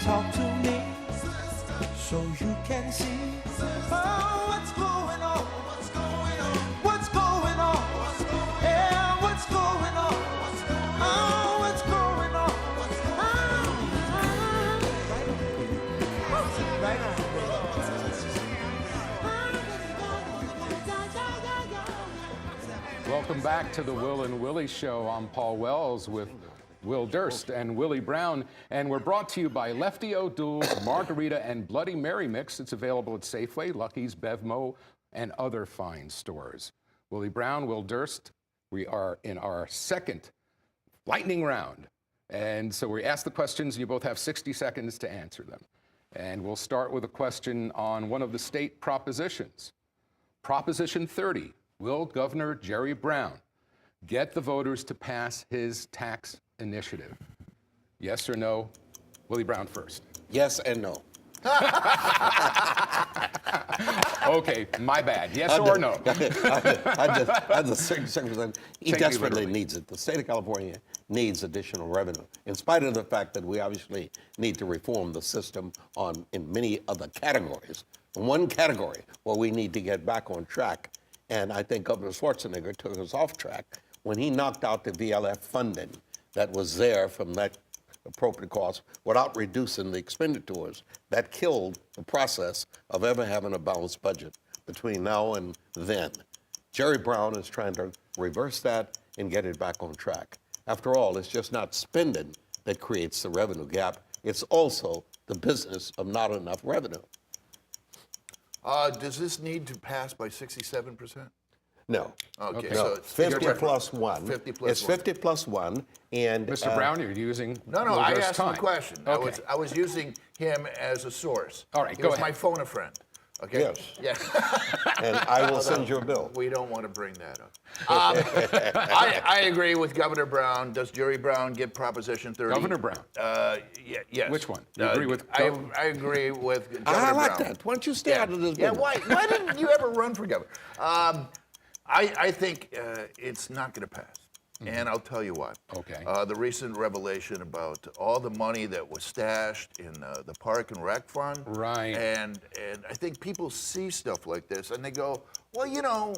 talk to me so you can see what's going on, what's going on, what's going on, yeah, what's going on, what's going on, right on. Welcome back to the Will and Willie Show. I'm Paul Wells with Will Durst and Willie Brown, and we're brought to you by Lefty O'Doul's Margarita and Bloody Mary Mix. It's available at Safeway, Lucky's, Bevmo, and other fine stores. Willie Brown, Will Durst, we are in our second lightning round. And so we ask the questions, and you both have 60 seconds to answer them. And we'll start with a question on one of the state propositions. Proposition 30, will Governor Jerry Brown get the voters to pass his tax initiative? Yes or no? Willie Brown first. Yes and no. Okay, my bad. Yes or no? Under certain circumstances, he Take me desperately literally. needs it. The state of California needs additional revenue, in spite of the fact that we obviously need to reform the system in many other categories. One category where we need to get back on track, and I think Governor Schwarzenegger took us off track when he knocked out the VLF funding that was there from that appropriate cost without reducing the expenditures. That killed the process of ever having a balanced budget between now and then. Jerry Brown is trying to reverse that and get it back on track. After all, it's just not spending that creates the revenue gap. It's also the business of not enough revenue. Does this need to pass by 67%? No. Okay, Okay. so No, it's 50 plus 1. 50 plus It's 1. 50 plus 1. And Mr. Brown, you're using No, Will I Durst's asked him a time. question. Okay. I was using him as a source. All right, he go was ahead. my phone a friend. Okay. Yes. Yeah. and I will send you a bill. We don't want to bring that up. I agree with Governor Brown. Does Jerry Brown get Proposition 30? Governor Brown. Yes. Which one? You agree with I agree with Governor I like Brown. that. Why don't you stay out of this Yeah, business? why didn't you ever run for governor? I think it's not going to pass. And I'll tell you why. Okay. The recent revelation about all the money that was stashed in the Park and Rec Fund. Right. And I think people see stuff like this and they go, well, you know,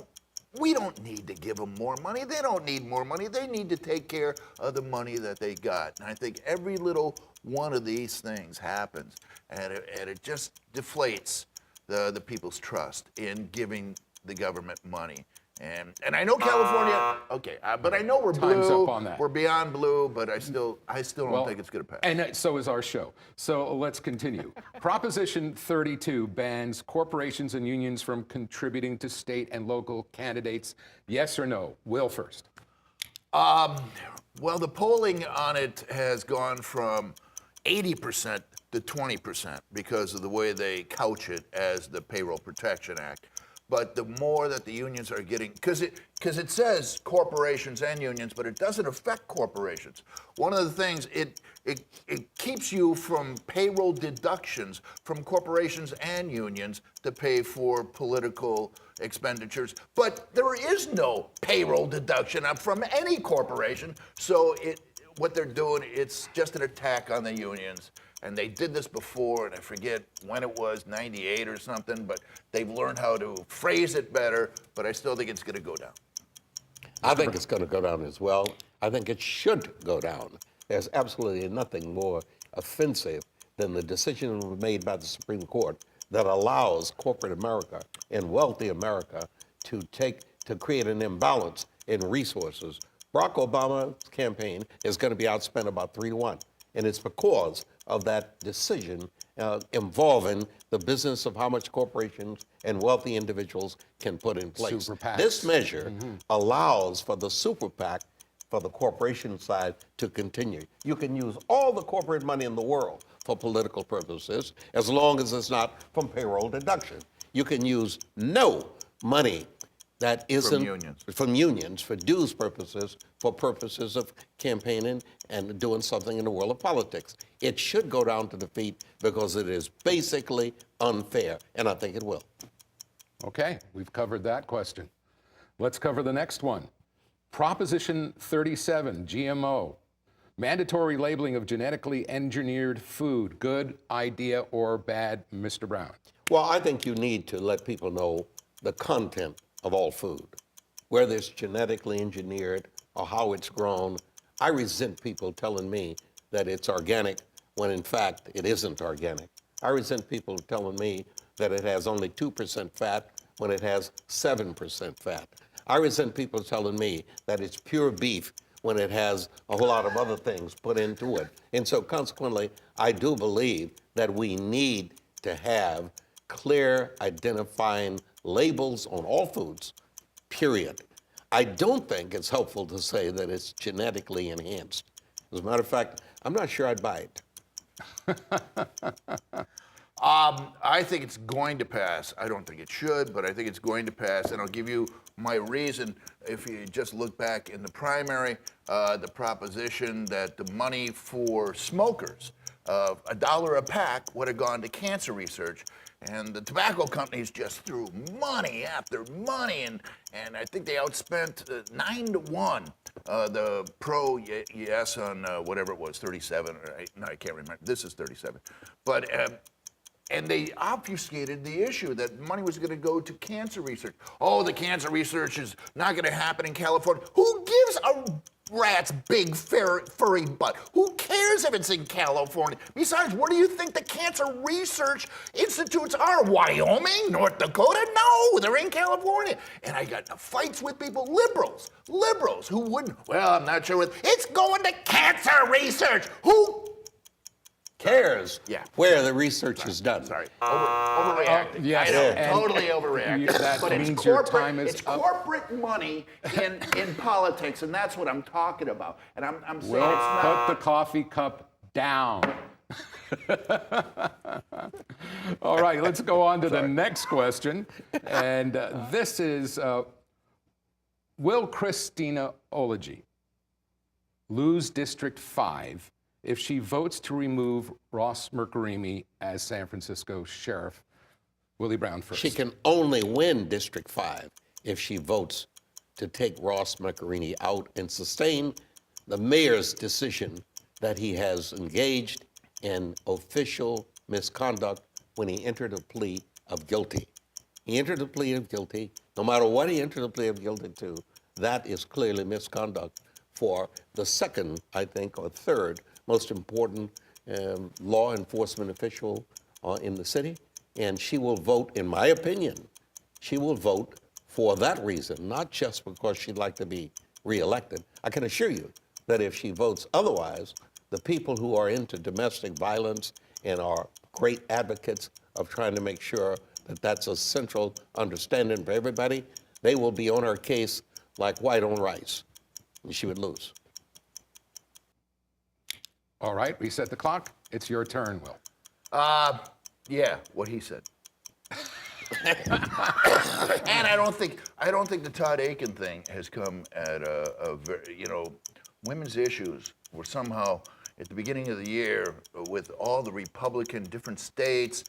we don't need to give them more money. They don't need more money. They need to take care of the money that they got. And I think every little one of these things happens, and it just deflates the people's trust in giving the government money. And I know California, okay, but I know we're Time's blue. up on that. We're beyond blue, but I still don't think it's going to pass. And so is our show. So let's continue. Proposition 32 bans corporations and unions from contributing to state and local candidates. Yes or no? Will first. Well, the polling on it has gone from 80% to 20% because of the way they couch it as the Payroll Protection Act. But the more that the unions are getting, because it says corporations and unions, but it doesn't affect corporations. One of the things, it keeps you from payroll deductions from corporations and unions to pay for political expenditures. But there is no payroll deduction from any corporation. So what they're doing, it's just an attack on the unions. And they did this before, and I forget when it was, 98 or something, but they've learned how to phrase it better, but I still think it's going to go down. I think it's going to go down as well. I think it should go down. There's absolutely nothing more offensive than the decision made by the Supreme Court that allows corporate America and wealthy America to create an imbalance in resources. Barack Obama's campaign is going to be outspent about 3-1, and it's because of that decision involving the business of how much corporations and wealthy individuals can put in place. Super PACs. This measure allows for the super PAC, for the corporation side, to continue. You can use all the corporate money in the world for political purposes as long as it's not from payroll deduction. You can use no money that isn't from unions for dues purposes, for purposes of campaigning and doing something in the world of politics. It should go down to defeat because it is basically unfair, and I think it will. Okay, we've covered that question. Let's cover the next one. Proposition 37, GMO. Mandatory labeling of genetically engineered food, good idea or bad, Mr. Brown? Well, I think you need to let people know the content of all food, whether it's genetically engineered or how it's grown. I resent people telling me that it's organic when in fact it isn't organic. I resent people telling me that it has only 2% fat when it has 7% fat. I resent people telling me that it's pure beef when it has a whole lot of other things put into it. And so consequently, I do believe that we need to have clear identifying labels on all foods, period. I don't think it's helpful to say that it's genetically enhanced. As a matter of fact, I'm not sure I'd buy it. I think it's going to pass. I don't think it should, but I think it's going to pass, and I'll give you my reason. If you just look back in the primary, the proposition that the money for smokers, $1 a pack, would have gone to cancer research, and the tobacco companies just threw money after money, and I think they outspent 9-1 the pro-yes on whatever it was, 37, or no, I can't remember. This is 37, but. And they obfuscated the issue that money was going to go to cancer research. Oh, the cancer research is not going to happen in California. Who gives a rat's big furry butt? Who cares if it's in California? Besides, where do you think the cancer research institutes are? Wyoming? North Dakota? No, they're in California. And I got into fights with people, liberals who wouldn't. Well, I'm not sure what. It's going to cancer research. Who cares Yeah. where the research is done? Sorry, overreacting. yes, I know, and totally overreacting. that but it's means your corporate, time is it's up. corporate money in politics, and that's what I'm talking about. And I'm saying Well, it's not. put the coffee cup down. All right, let's go on to the next question. And this is, will Christina Ology lose District 5 if she votes to remove Ross Mirkarimi as San Francisco sheriff? Willie Brown first. She can only win District 5 if she votes to take Ross Mirkarimi out and sustain the mayor's decision that he has engaged in official misconduct when he entered a plea of guilty. He entered a plea of guilty. No matter what he entered a plea of guilty to, that is clearly misconduct for the second, I think, or third most important law enforcement official in the city. And she will vote, in my opinion, she will vote for that reason, not just because she'd like to be reelected. I can assure you that if she votes otherwise, the people who are into domestic violence and are great advocates of trying to make sure that that's a central understanding for everybody, they will be on her case like white on rice, and she would lose. All right, reset the clock. It's your turn, Will. Yeah, what he said. And I don't think the Todd Aiken thing has come at a very, women's issues were somehow at the beginning of the year with all the Republican different states.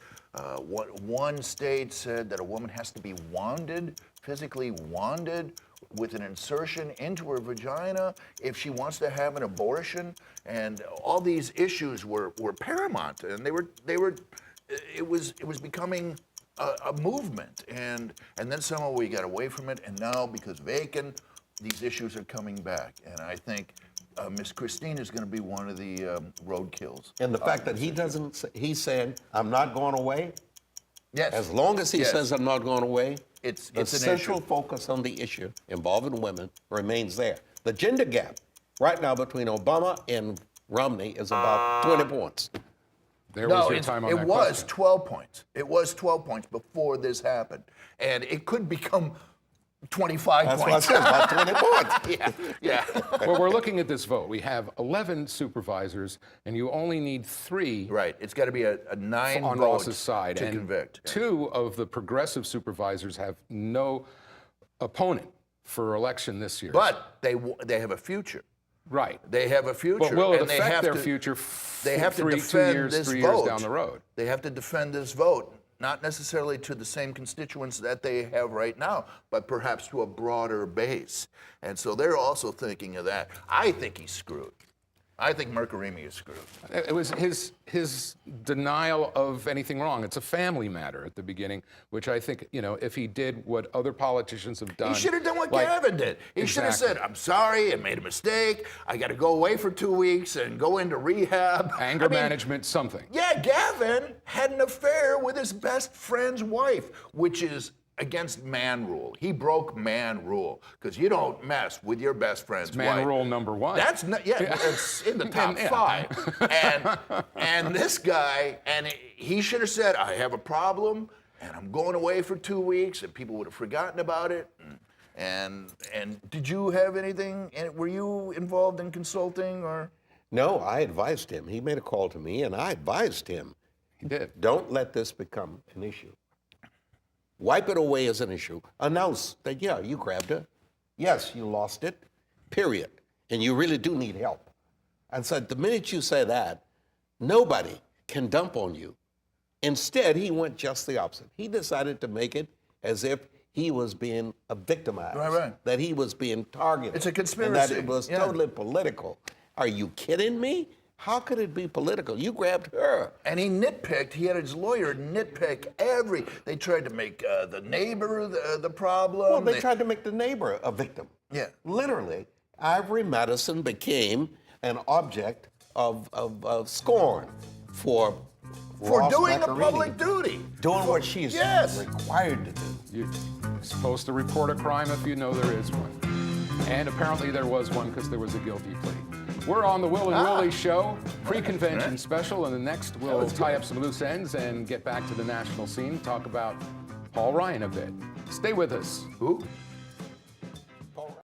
One state said that a woman has to be wanded, physically wanded, with an insertion into her vagina if she wants to have an abortion, and all these issues were paramount, and it was becoming a movement, and then somehow we got away from it, and now because of Aiken, these issues are coming back, and I think Miss Christine is going to be one of the roadkills. And the fact that he's saying, I'm not going away, Yes. as long as he Yes. says I'm not going away, It's the an central issue. focus on the issue involving women remains there. The gender gap right now between Obama and Romney is about 20 points. There was No, your time on it that was question. 12 points. It was 12 points before this happened. And it could become 25 That's points. what I said, about 20 points. Yeah. Well, we're looking at this vote. We have 11 supervisors, and you only need 3 Right. It's got to be a 9 on vote Ross's side. to and convict. 2 of the progressive supervisors have no opponent for election this year. But they have a future. Right. They have a future. But will it and they affect have their to, future They have to 2 defend years, this 3 vote. years down the road? They have to defend this vote, not necessarily to the same constituents that they have right now, but perhaps to a broader base. And so they're also thinking of that. I think he's screwed. I think Mirkarimi is screwed. It was his denial of anything wrong. It's a family matter at the beginning, which I think, if he did what other politicians have done. He should have done what Gavin did. He should have said, I'm sorry, I made a mistake. I got to go away for 2 weeks and go into rehab. Anger management, something. Yeah, Gavin had an affair with his best friend's wife, which is against man rule. He broke man rule because you don't mess with your best friend's wife. Man rule number one. That's not, it's in the top 5. And this guy, and he should have said, I have a problem, and I'm going away for 2 weeks, and people would have forgotten about it. And did you have anything? Were you involved in consulting or? No, I advised him. He made a call to me, and I advised him. He did. Don't let this become an issue. Wipe it away as an issue. Announce that, yeah, you grabbed her. Yes, you lost it, period. And you really do need help. And so the minute you say that, nobody can dump on you. Instead, he went just the opposite. He decided to make it as if he was being victimized, right. that he was being targeted. It's a conspiracy. And that it was totally political. Are you kidding me? How could it be political? You grabbed her. And he nitpicked. He had his lawyer nitpick They tried to make the neighbor the problem. Well, they tried to make the neighbor a victim. Yeah. Literally, Ivory Madison became an object of scorn for Ross doing a Mirkarimi. public duty. Doing what she's Yes. required to do. You're supposed to report a crime if you know there is one. And apparently there was one because there was a guilty plea. We're on the Will and Willie show, pre-convention special, and the next we'll tie up some loose ends and get back to the national scene, talk about Paul Ryan a bit. Stay with us. Who?